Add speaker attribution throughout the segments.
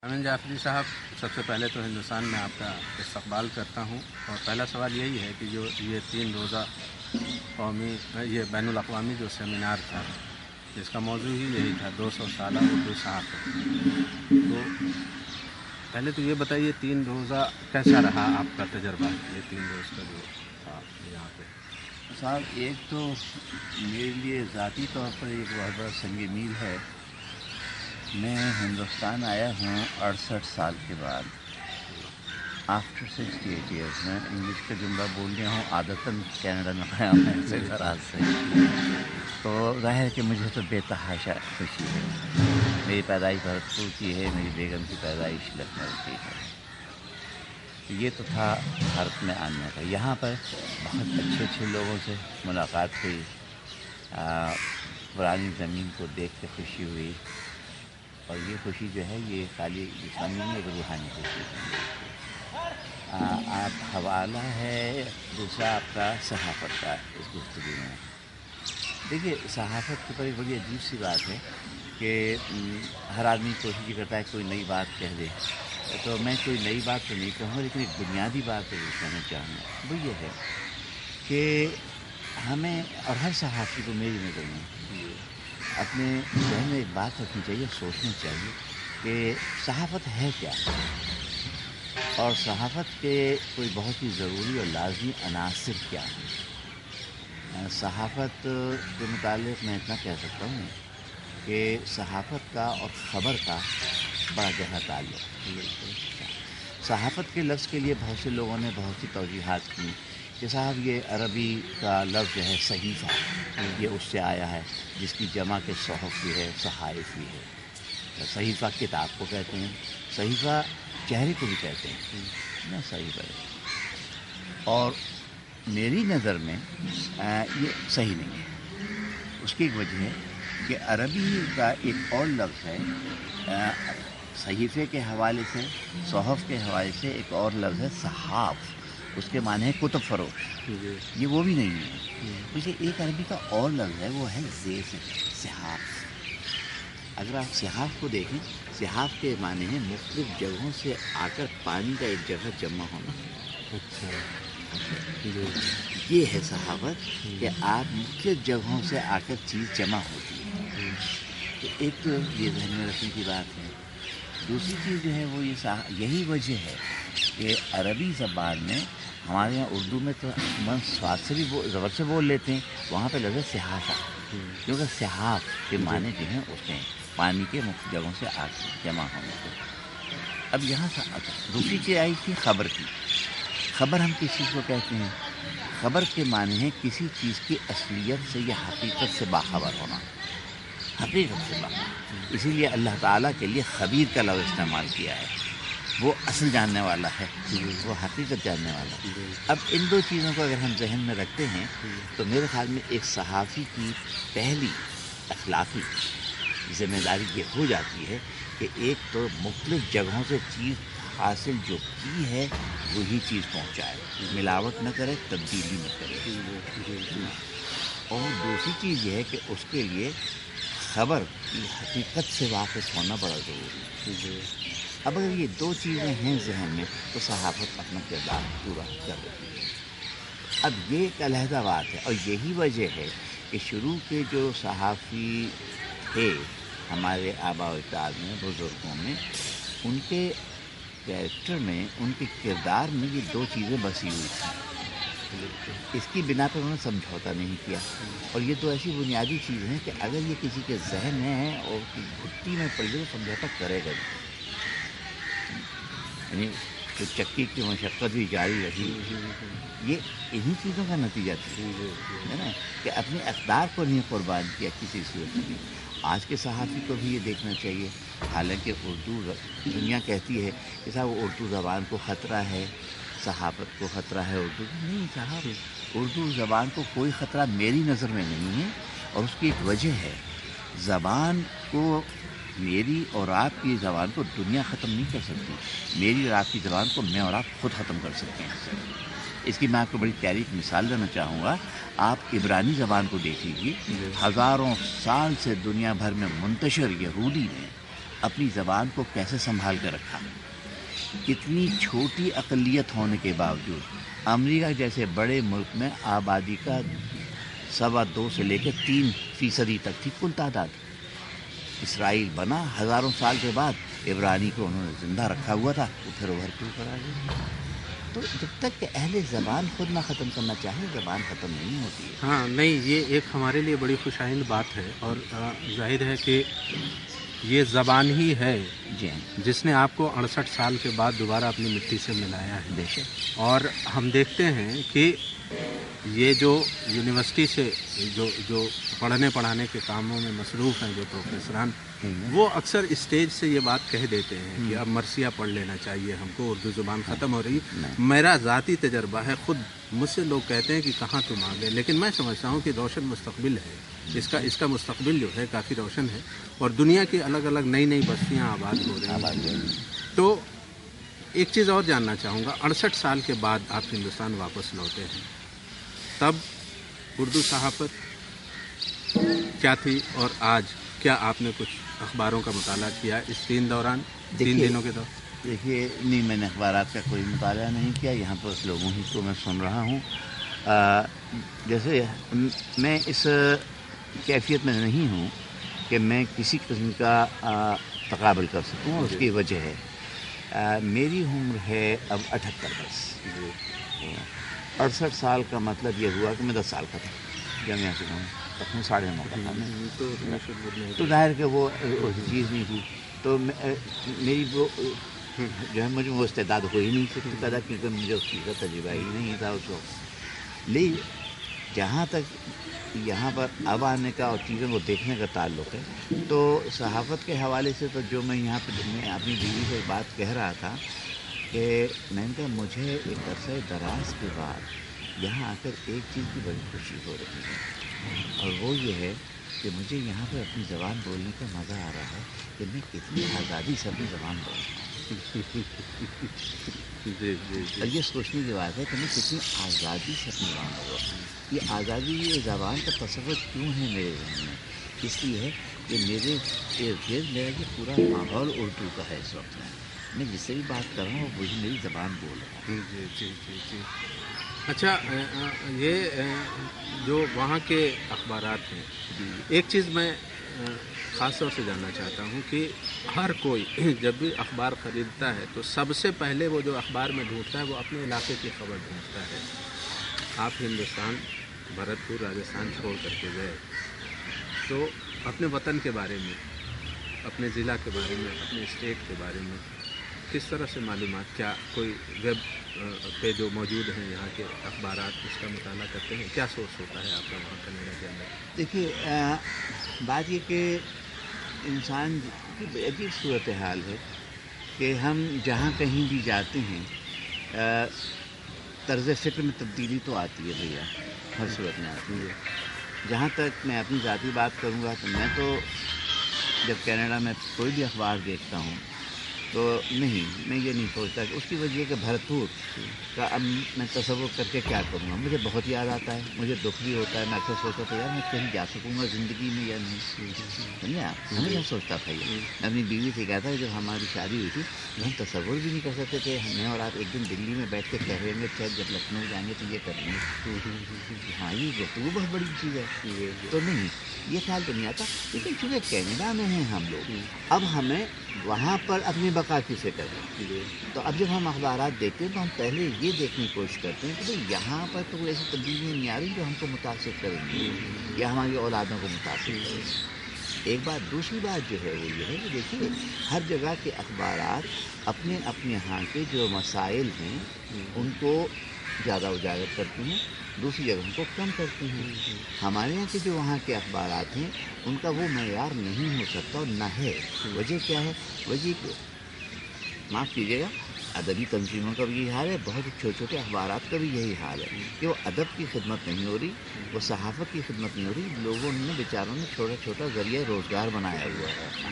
Speaker 1: امین جعفری صاحب، سب سے پہلے تو ہندوستان میں آپ کا استقبال کرتا ہوں، اور پہلا سوال یہی ہے کہ جو یہ 3 روزہ قومی یہ بین الاقوامی جو سیمینار تھا، جس کا موضوع ہی یہی تھا 200 سالہ اردو صحافت، تو پہلے تو یہ بتائیے 3 روزہ کیسا رہا آپ کا تجربہ، یہ 3 روز کا جو تھا یہاں پہ؟
Speaker 2: صاحب، ایک تو میرے لیے ذاتی طور پر ایک بہت بڑا سنگ میل ہے. میں ہندوستان آیا ہوں 68 سال کے بعد، آفٹر 68 ایئرس. میں انگلش کا جملہ بول رہا ہوں، عادتاً کینیڈا میں قیام ہے سے دراز سے، تو ظاہر ہے کہ مجھے تو بے تحاشا خوشی ہے. میری پیدائش بھرتپور کی ہے، میری بیگم کی پیدائش لکھنؤ کی ہے. یہ تو تھا بھارت میں آنے کا. یہاں پر بہت اچھے لوگوں سے ملاقات ہوئی، پرانی زمین کو دیکھ کے خوشی ہوئی، اور یہ خوشی جو ہے یہ خالی جسمانی نہیں، ایک روحانی خوشی ہے. آپ حوالہ ہے دوسرا آپ کا صحافت کا اس گفتگو میں. دیکھیے، صحافت کے اوپر ایک بڑی عجیب سی بات ہے کہ ہر آدمی کوشش کرتا ہے کوئی نئی بات کہہ دے. تو میں کوئی نئی بات تو نہیں کہوں، لیکن ایک بنیادی بات ضرور کہنا چاہوں گا. وہ یہ ہے کہ ہمیں اور ہر صحافی کو میری نظر میں اپنے ذہن میں ایک بات رکھنی چاہیے، سوچنا چاہیے کہ صحافت ہے کیا، اور صحافت کے کوئی بہت ہی ضروری اور لازمی عناصر کیا ہیں. صحافت کے متعلق میں اتنا کہہ سکتا ہوں کہ صحافت کا اور خبر کا بڑا گہرا تعلق ہے. صحافت کے لفظ کے لیے بہت سے لوگوں نے بہت سی توجیحات کی کہ صاحب یہ عربی کا لفظ جو ہے صحیفہ، یہ اس سے آیا ہے، جس کی جمع کے صحف بھی ہے، صحائف بھی ہے. صحیفہ کتاب کو کہتے ہیں، صحیفہ چہرے کو بھی کہتے ہیں نا، صحیفہ. اور میری نظر میں یہ صحیح نہیں ہے. اس کی ایک وجہ ہے کہ عربی کا ایک اور لفظ ہے صحیفے کے حوالے سے، صحف کے حوالے سے ایک اور لفظ ہے صحاف. اس کے معنی ہے کتب فروش. یہ وہ بھی نہیں ہے. اسے ایک عربی کا اور لفظ ہے، وہ ہے صحاف. اگر آپ صحاف کو دیکھیں، صحاف کے معنی ہے مختلف جگہوں سے آ کر پانی کا ایک جگہ جمع ہونا. یہ ہے صحافت، کہ آپ مختلف جگہوں سے آ کر چیز جمع ہوتی ہے. تو ایک تو یہ ذہن میں رکھنے کی بات ہے. دوسری چیز جو ہے وہ یہی وجہ ہے کہ عربی زبان میں، ہمارے یہاں اردو میں تو سواد سے بھی زبر سے بول لیتے ہیں، وہاں پہ لفظ ہے صحافہ، کیونکہ صحاف کے معنی جو ہیں اس میں پانی کے مختلف جگہوں سے آ کے جمع ہونے کو. اب یہاں دوسری چیز آئی تھی خبر کی. خبر ہم کس چیز کو کہتے ہیں؟ خبر کے معنی ہے کسی چیز کی اصلیت سے یا حقیقت سے باخبر ہونا، حقیقت سے باخبر. اسی لیے اللہ تعالیٰ کے لیے خبیر کا لفظ استعمال کیا ہے. وہ اصل جاننے والا ہے، وہ حقیقت جاننے والا ہے. اب ان دو چیزوں کو اگر ہم ذہن میں رکھتے ہیں تو میرے خیال میں ایک صحافی کی پہلی اخلاقی ذمہ داری یہ ہو جاتی ہے کہ ایک تو مختلف جگہوں سے چیز حاصل جو کی ہے وہی چیز پہنچائے، ملاوٹ نہ کرے، تبدیلی نہ کرے. اور دوسری چیز یہ ہے کہ اس کے لیے خبر کی حقیقت سے واقف ہونا بڑا ضروری ہے. اب اگر یہ دو چیزیں ہیں ذہن میں تو صحافت اپنا کردار پورا کر رہی ہے. اب یہ ایک علیحدہ بات ہے، اور یہی وجہ ہے کہ شروع کے جو صحافی تھے ہمارے آباء و اجداد میں، بزرگوں میں، ان کے کیریکٹر میں، ان کے کردار میں یہ دو چیزیں بسی ہوئی تھیں. اس کی بنا پر انہوں نے سمجھوتا نہیں کیا. اور یہ تو ایسی بنیادی چیز ہے کہ اگر یہ کسی کے ذہن میں ہے اور گھٹی میں پڑ جائے تو سمجھوتا کرے گا. یعنی تو چکی کی مشقت بھی جاری رہی. یہ انہی چیزوں کا نتیجہ تھا، ہے نا، کہ اپنے اقدار کو نہیں قربان کیا کسی صورت میں. آج کے صحافی کو بھی یہ دیکھنا چاہیے. حالانکہ اردو دنیا کہتی ہے کہ صاحب اردو زبان کو خطرہ ہے، صحافت کو خطرہ ہے. اردو نہیں صاحب، اردو زبان کو کوئی خطرہ میری نظر میں نہیں ہے. اور اس کی ایک وجہ ہے، زبان کو، میری اور آپ کی زبان کو دنیا ختم نہیں کر سکتی. میری اور آپ کی زبان کو میں اور آپ خود ختم کر سکتے ہیں. اس کی میں آپ کو بڑی پیاری مثال دینا چاہوں گا. آپ عبرانی زبان کو دیکھ لیجیے. ہزاروں سال سے دنیا بھر میں منتشر یہودی نے اپنی زبان کو کیسے سنبھال کر رکھا. اتنی چھوٹی اقلیت ہونے کے باوجود امریکہ جیسے بڑے ملک میں آبادی کا 2.25 سے لے کے 3% تک تھی کل تعداد. اسرائیل بنا ہزاروں سال کے بعد، عبرانی کو انہوں نے زندہ رکھا ہوا تھا، تو پھر ابھر کے اوپر آ گئے. تو جب تک کہ اہل زبان خود نہ ختم کرنا چاہے، زبان ختم نہیں ہوتی ہے.
Speaker 1: ہاں نہیں، یہ ایک ہمارے لیے بڑی خوش آئند بات ہے، اور ظاہر ہے کہ یہ زبان ہی ہے
Speaker 2: جی
Speaker 1: جس نے آپ کو 68 سال کے بعد دوبارہ اپنی مٹی سے ملایا ہے.
Speaker 2: بے شک.
Speaker 1: اور ہم دیکھتے ہیں کہ یہ جو یونیورسٹی سے جو پڑھانے کے کاموں میں مصروف ہیں جو پروفیسران، وہ اکثر اسٹیج سے یہ بات کہہ دیتے ہیں کہ اب مرثیہ پڑھ لینا چاہیے ہم کو، اردو زبان ختم ہو رہی. میرا ذاتی تجربہ ہے، خود مجھ سے لوگ کہتے ہیں کہ کہاں تم آ گئے، لیکن میں سمجھتا ہوں کہ روشن مستقبل ہے اس کا مستقبل جو ہے کافی روشن ہے، اور دنیا کی الگ الگ نئی بستیاں آباد ہو رہی ہیں. تو ایک چیز اور جاننا چاہوں گا، 68 سال کے بعد آپ ہندوستان واپس لوٹے ہیں، تب اردو صحافت کیا تھی، اور آج کیا آپ نے کچھ اخباروں کا مطالعہ کیا اس 3 دنوں کے دور؟
Speaker 2: دیکھیے، نہیں، میں نے اخبارات کا کوئی مطالعہ نہیں کیا. یہاں پر اس لوگوں ہی کو میں سن رہا ہوں. جیسے میں اس کیفیت میں نہیں ہوں کہ میں کسی قسم کا تقابل کر سکوں، اور اس کی وجہ ہے میری عمر ہے اب 78 برس. 68 سال کا مطلب یہ ہوا کہ میں 10 سال کا تھا جب یہاں سے گاؤں تقریباً 9.5 کا تھا میں. تو ظاہر کہ وہ چیز نہیں تھی. تو میری وہ جو ہے مجھے وہ استعداد ہو ہی نہیں سکتی پیدا، کیونکہ مجھے اس چیز کا تجربہ ہی نہیں تھا اس وقت. لیکن جہاں تک یہاں پر اب آنے کا اور چیزوں کو دیکھنے کا تعلق ہے، تو صحافت کے حوالے سے تو جو میں یہاں پہ میں اپنی بیوی سے بات کہہ رہا تھا کہ میں نے کہا مجھے ایک عرصہ دراز کے بعد یہاں آ کر ایک چیز کی بڑی خوشی ہو رہی ہے، اور وہ یہ ہے کہ مجھے یہاں پر اپنی زبان بولنے کا مزہ آ رہا ہے کہ میں کتنی آزادی سے اپنی زبان بول رہا ہوں. اور یہ سوچنے کی بات ہے کہ میں کتنی آزادی سے اپنی زبان بول رہا ہوں. یہ آزادی، یہ زبان کا تصور کیوں ہے میرے ذہن میں؟ اس لیے ہے کہ میرے ارد گرد میرا یہ پورا ماحول اردو کا ہے. اس وقت میں جس سے بھی بات کر رہا ہوں وہی میری زبان بول رہا ہوں.
Speaker 1: جی. اچھا، یہ جو وہاں کے اخبارات ہیں، ایک چیز میں خاص طور سے جاننا چاہتا ہوں کہ ہر کوئی جب بھی اخبار خریدتا ہے تو سب سے پہلے وہ جو اخبار میں ڈھونڈتا ہے وہ اپنے علاقے کی خبر ڈھونڈتا ہے. آپ ہندوستان بھرت پور راجستھان چھوڑ کر کے گئے، تو اپنے وطن کے بارے میں، اپنے ضلع کے بارے میں، اپنے اسٹیٹ کے بارے میں کس طرح سے معلومات، کیا کوئی ویب پہ جو موجود ہیں یہاں کے اخبارات اس کا مطالعہ کرتے ہیں؟ کیا سورس ہوتا ہے آپ کا وہاں کینیڈا کے اندر؟
Speaker 2: دیکھیے، بات یہ کہ انسان کی عجیب صورتحال ہے کہ ہم جہاں کہیں بھی جاتے ہیں طرز فکر میں تبدیلی تو آتی ہے بھیا، ہر صورت میں آتی ہے. جہاں تک میں اپنی ذاتی بات کروں گا تو میں تو جب کینیڈا میں کوئی بھی اخبار دیکھتا ہوں تو میں یہ نہیں سوچتا کہ اس کی وجہ کہ بھرتپور کا اب میں تصور کر کے کیا کروں گا. مجھے بہت یاد آتا ہے، مجھے دکھ بھی ہوتا ہے. میں اکثر سوچتا تھا یار میں کہیں جا سکوں گا زندگی میں یا نہیں. سمجھے آپ؟ ہمیشہ سوچتا تھا یہ. میں اپنی بیوی سے کہتا ہے جب ہماری شادی ہوئی تھی تو ہم تصور بھی نہیں کر سکتے تھے میں اور آپ ایک دن دلی میں بیٹھ کے کہہ رہے ہیں کہ جب لکھنؤ جائیں گے تو یہ کریں گے. ہاں، یہ گفتگو بہت بڑی چیز ہے. تو نہیں، یہ خیال تو نہیں آتا. لیکن چونکہ کینیڈا میں ہیں ہم لوگ، اب ہمیں وہاں پر اپنی بقا کسے کریں. تو اب جب ہم اخبارات دیکھتے ہیں تو ہم پہلے یہ دیکھنے کی کوشش کرتے ہیں کہ بھئی یہاں پر تو کوئی ایسی تبدیلیاں نہیں آ رہی جو ہم کو متاثر کریں گی یا ہماری اولادوں کو متاثر کریں گی. ایک بات. دوسری بات جو ہے وہ یہ ہے کہ دیکھیے ہر جگہ کے اخبارات اپنے یہاں کے جو مسائل ہیں ان کو زیادہ اجاگر کرتے ہیں، دوسری جگہوں کو کم کرتے ہیں. ہمارے یہاں کے جو وہاں کے اخبارات ہیں ان کا وہ معیار نہیں ہو سکتا اور نہ ہے. وجہ کیا ہے؟ وجہ معاف کیجیے گا، ادبی تنظیموں کا بھی یہی حال ہے، بہت چھوٹے چھوٹے اخبارات کا بھی یہی حال ہے کہ وہ ادب کی خدمت نہیں ہو رہی، وہ صحافت کی خدمت نہیں ہو رہی. لوگوں نے بیچاروں نے چھوٹا چھوٹا ذریعہ روزگار بنایا ہوا ہے.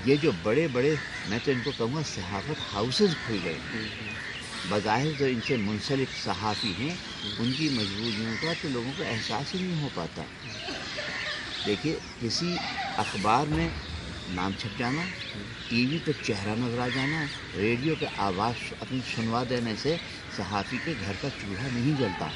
Speaker 2: یہ جو بڑے بڑے، میں تو ان کو کہوں گا صحافت ہاؤسز کھل گئے ہیں. بظاہر جو ان سے منسلک صحافی ہیں ان کی مجبوریوں کا تو لوگوں کو احساس ہی نہیں ہو پاتا. دیکھیے کسی اخبار میں نام چھپ جانا، ٹی وی پہ چہرہ نظر آ جانا، ریڈیو پہ آواز اپنی سنوا دینے سے صحافی کے گھر کا چولہا نہیں جلتا.